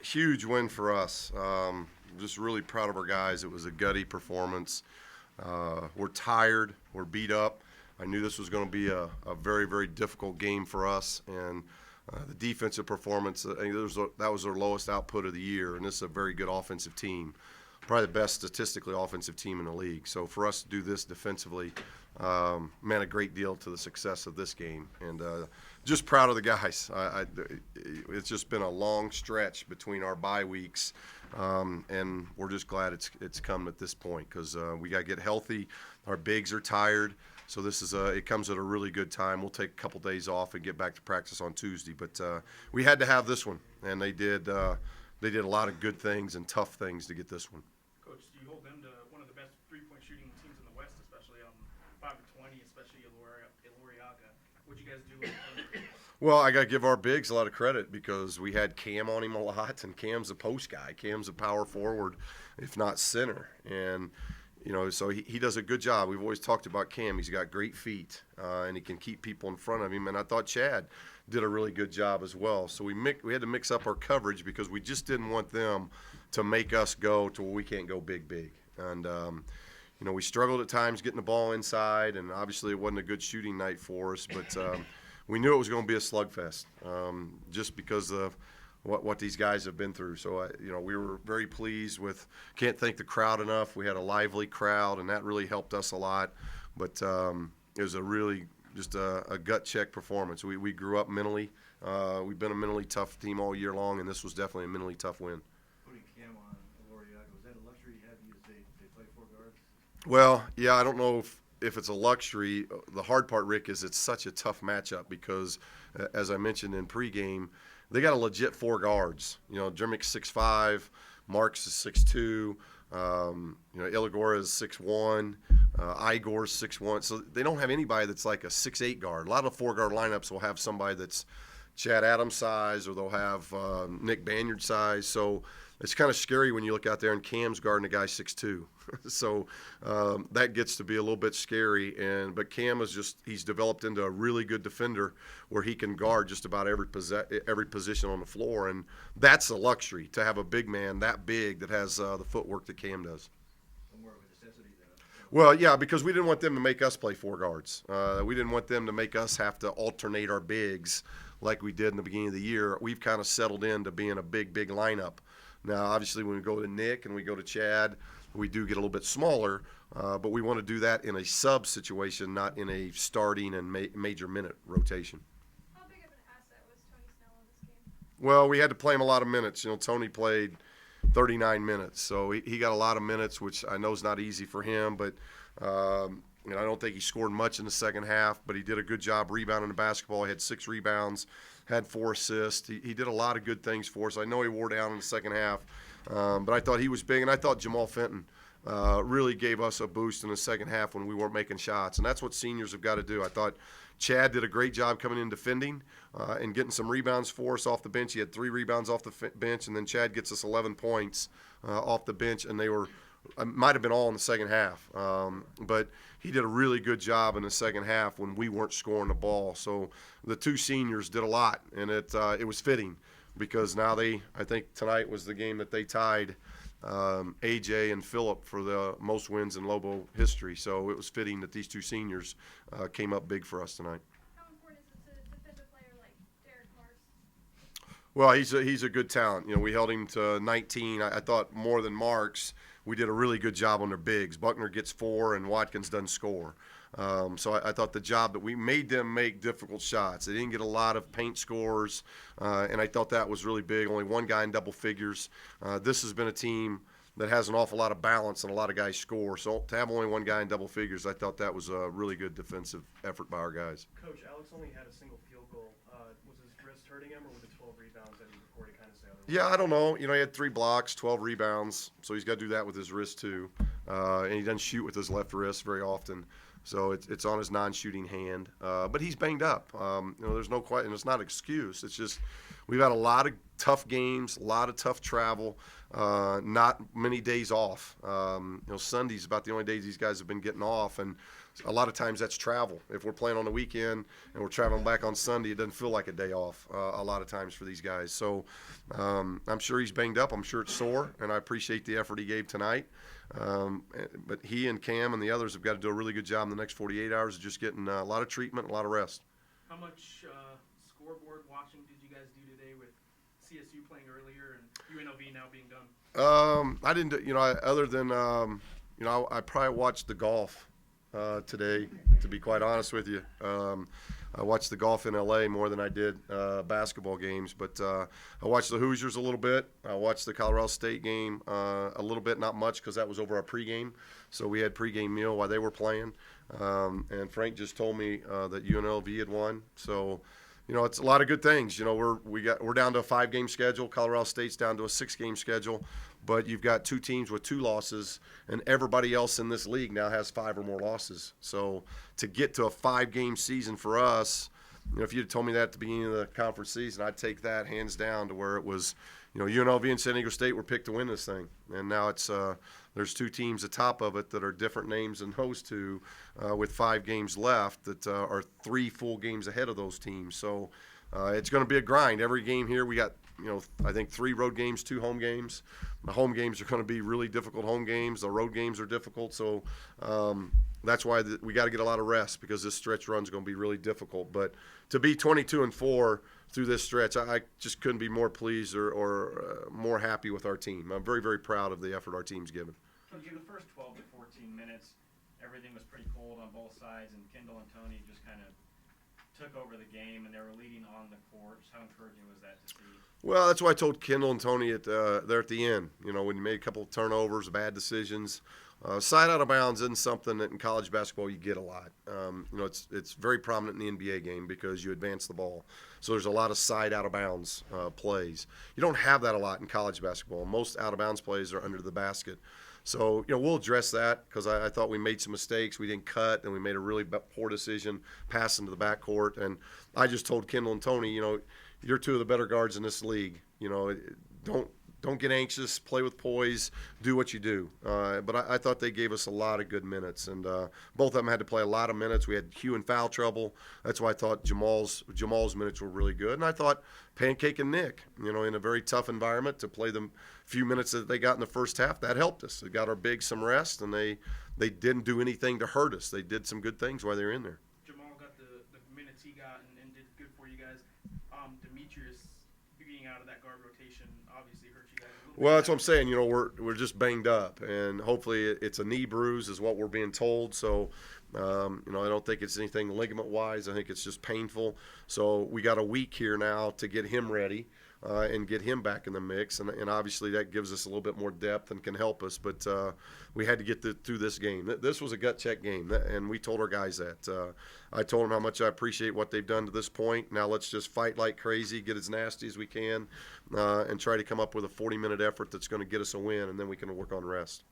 Huge win for us. Just really proud of our guys. It was a gutty performance. We're tired. We're beat up. I knew this was going to be a very, very difficult game for us. And the defensive performance, I think that was their lowest output of the year. And this is a very good offensive team. Probably the best statistically offensive team in the league. So for us to do this defensively meant a great deal to the success of this game. And just proud of the guys. It's just been a long stretch between our bye weeks, and we're just glad it's come at this point because we got to get healthy. Our bigs are tired, so this is it comes at a really good time. We'll take a couple days off and get back to practice on Tuesday, but we had to have this one, and they did. They did a lot of good things and tough things to get this one. Coach, do you hold them to one of the best three-point shooting teams in the West, especially 5-20, especially Eloriaga? What'd you guys do? Well, I got to give our bigs a lot of credit because we had Cam on him a lot, and Cam's a post guy. Cam's a power forward, if not center. And, so he does a good job. We've always talked about Cam. He's got great feet, and he can keep people in front of him. And I thought Chad did a really good job as well. So we had to mix up our coverage because we just didn't want them to make us go to where we can't go big. And, we struggled at times getting the ball inside, and obviously it wasn't a good shooting night for us. But we knew it was going to be a slugfest just because of what these guys have been through. So, we were very pleased with – can't thank the crowd enough. We had a lively crowd, and that really helped us a lot. But it was a really just a gut check performance. We grew up mentally. We've been a mentally tough team all year long, and this was definitely a mentally tough win. Putting Cam on Eloriaga, was that a luxury you had because they play four guards? Well, yeah, I don't know if it's a luxury. The hard part, Rick, is it's such a tough matchup because, as I mentioned in pregame, they got a legit four guards. Jermic's 6'5", Marks is 6'2", Illigora is 6'1", Igor's 6'1". So they don't have anybody that's like a 6'8" guard. A lot of four-guard lineups will have somebody that's Chad Adams size, or they'll have Nick Banyard size. So it's kind of scary when you look out there and Cam's guarding a guy 6'2". So that gets to be a little bit scary. But Cam he's developed into a really good defender where he can guard just about every position on the floor. And that's a luxury to have a big man that big that has the footwork that Cam does. More of a necessity then. Well, yeah, because we didn't want them to make us play four guards. We didn't want them to make us have to alternate our bigs like we did in the beginning of the year. We've kind of settled into being a big lineup. Now, obviously, when we go to Nick and we go to Chad, we do get a little bit smaller, but we want to do that in a sub situation, not in a starting and major minute rotation. How big of an asset was Tony Snell in this game? Well, we had to play him a lot of minutes. Tony played 39 minutes, so he got a lot of minutes, which I know is not easy for him, but I don't think he scored much in the second half, but he did a good job rebounding the basketball. He had 6 rebounds, had 4 assists. He did a lot of good things for us. I know he wore down in the second half, but I thought he was big, and I thought Jamal Fenton really gave us a boost in the second half when we weren't making shots, and that's what seniors have got to do. I thought Chad did a great job coming in defending and getting some rebounds for us off the bench. He had 3 rebounds off the bench, and then Chad gets us 11 points off the bench, and they were might have been all in the second half. But he did a really good job in the second half when we weren't scoring the ball. So the 2 seniors did a lot, and it was fitting because now I think tonight was the game that they tied AJ and Phillip for the most wins in Lobo history. So it was fitting that these 2 seniors came up big for us tonight. How important is it to defend a player like Derek Marks? Well, he's a good talent. We held him to 19. I thought more than Marks. We did a really good job on their bigs. Buckner gets 4, and Watkins doesn't score. So I thought the job that we made them make difficult shots. They didn't get a lot of paint scores, and I thought that was really big. Only one guy in double figures. This has been a team that has an awful lot of balance and a lot of guys score. So to have only one guy in double figures, I thought that was a really good defensive effort by our guys. Coach, Alex only had a single field goal. Was his wrist hurting him, or was it 12 rebounds that he recorded kind of say otherwise? Yeah, I don't know. He had 3 blocks, 12 rebounds, so he's got to do that with his wrist too. And he doesn't shoot with his left wrist very often, so it's on his non-shooting hand. But he's banged up. There's no question. It's not an excuse. It's just we've had a lot of tough games, a lot of tough travel, not many days off. Sunday's about the only days these guys have been getting off, and a lot of times that's travel. If we're playing on the weekend and we're traveling back on Sunday, it doesn't feel like a day off a lot of times for these guys. So I'm sure he's banged up. I'm sure it's sore, and I appreciate the effort he gave tonight. But he and Cam and the others have got to do a really good job in the next 48 hours of just getting a lot of treatment, a lot of rest. How much scoreboard watching did you guys do today with CSU playing earlier and UNLV now being done? I didn't, other than, I probably watched the golf today, to be quite honest with you. I watched the golf in L.A. more than I did basketball games, but I watched the Hoosiers a little bit. I watched the Colorado State game a little bit, not much because that was over our pregame. So we had pregame meal while they were playing. And Frank just told me that UNLV had won. So, it's a lot of good things. We're down to a 5-game schedule. Colorado State's down to a 6-game schedule. But you've got 2 teams with 2 losses, and everybody else in this league now has 5 or more losses. So to get to a 5-game season for us, if you'd told me that at the beginning of the conference season, I'd take that hands down to where it was, UNLV and San Diego State were picked to win this thing. And now it's there's 2 teams atop of it that are different names than those 2 with 5 games left that are 3 full games ahead of those teams. So it's going to be a grind. Every game here we got, I think 3 road games, 2 home games. The home games are going to be really difficult home games. The road games are difficult. So that's why we got to get a lot of rest because this stretch run is going to be really difficult. But to be 22-4 through this stretch, I just couldn't be more pleased or more happy with our team. I'm very, very proud of the effort our team's given. Coach, in the first 12 to 14 minutes, everything was pretty cold on both sides, and Kendall and Tony just kind of took over the game, and they were leading on the court. How encouraging was that to see? Well, that's why I told Kendall and Tony there at the end. When you made a couple of turnovers, bad decisions, side out of bounds isn't something that in college basketball you get a lot. It's very prominent in the NBA game because you advance the ball. So there's a lot of side out of bounds plays. You don't have that a lot in college basketball. Most out of bounds plays are under the basket. So, we'll address that because I thought we made some mistakes. We didn't cut, and we made a really poor decision passing to the backcourt. And I just told Kendall and Tony, you're 2 of the better guards in this league. Don't get anxious, play with poise, do what you do. But I thought they gave us a lot of good minutes, and both of them had to play a lot of minutes. We had Hugh in foul trouble. That's why I thought Jamal's minutes were really good. And I thought Pancake and Nick, in a very tough environment to play the few minutes that they got in the first half, that helped us. It got our bigs some rest, and they didn't do anything to hurt us. They did some good things while they were in there. Jamal got the minutes he got and did good for you guys. Demetrius being out of that guard rotation obviously hurt you guys a little bit. Well, that's what I'm saying. We're just banged up, and hopefully it's a knee bruise is what we're being told. So, I don't think it's anything ligament-wise. I think it's just painful. So we got a week here now to get him ready and get him back in the mix, and obviously that gives us a little bit more depth and can help us. But we had to get through this game. This was a gut check game, and we told our guys that. I told them how much I appreciate what they've done to this point. Now let's just fight like crazy, get as nasty as we can, and try to come up with a 40-minute effort that's going to get us a win, and then we can work on rest.